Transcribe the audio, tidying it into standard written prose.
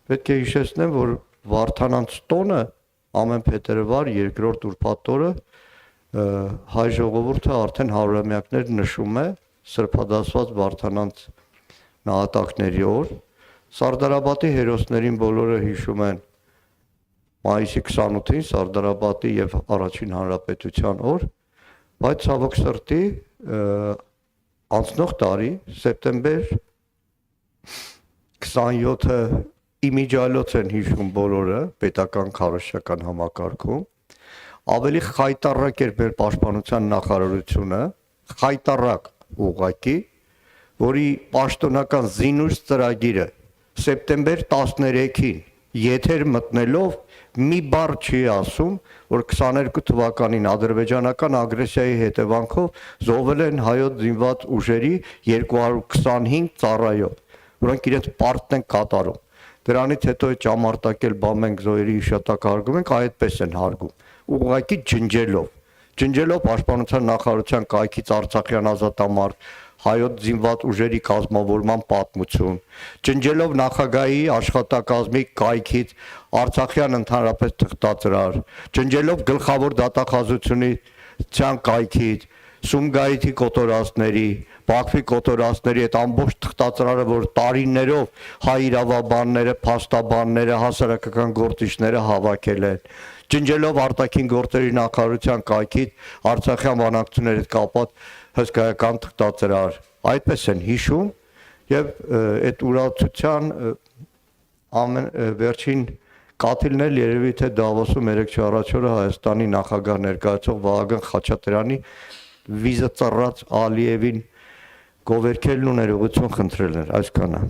պետք է հիշեցնեմ, որ Վարդանանց տոնը ամեն փետրվար երկրորդ ուրբաթ օրը հայ ժողովուրդը արդեն հարյուրամյակներ նշում է սրբադասված Վարդանանց նահատակների օր։ Սարդարապատի հերոսներին բոլորը հիշում են մայիսի 28-ին Սարդարապատի եւ Առաջին Հանրապետության օր, բայց ցավոք սրտի անցնող տարի սեպտեմբեր 27-ը իմիջիալոց են հիշում բոլորը պետական քարոզչական համակարգում, ավելի խայտառակ էր մեր պաշտպանության նախարարությունը, խայտառակ ուղղակի, որի պաշտոնական զինուժ ծրագիրը սեպտեմբեր 13-ին եթեր մտնելով մի բառ չի ասում, որ 22 թվականին ադրբեջանական ագրեսիայի հետևանքով զոհվել են հայոց զինված ուժերի 225 ծառայող, որոնք իրենց պարտն են կատարում։ Դրանից հետո է ճամարտակել բամ ենք զոհերի հիշատակ հարգում ենք, այդպես են հարգում, ուղղակի ջնջելով պաշտպանության նախարարության կայքից Արցախյան ազատամարտ հայոց զինված ուժերի կազմավորման պատմություն, ջնջելով նախագահի աշխատակազմի կայքից Արցախյան ընդհանրապես թղթածրար, ջնջելով գլխավոր դատախազությունության կայքից Սումգայիթի կոտորածների, Բաքվի կոտորածների այդ ամբողջ թղթածրարը, որ տարիներով հայ իրավաբանները, փաստաբանները, հասարակական գործիչները հավաքել են, ջնջելով արտաքին գործերի նախարարության կայքից Արցախյան բանակցությունների հետ կապված հսկայական թղթածրար, այդպես են հիշում եւ այդ ուրացության վերջին կաթիլն էլ երևի թե Դավոսում 3 առաջ օրը Հայաստանի նախագահ ներկայացող Վահագն Խաչատրյանի վիզա ծառած Ալիևին գովերքելն ու ներողություն խնդրելն էր, այսքանը։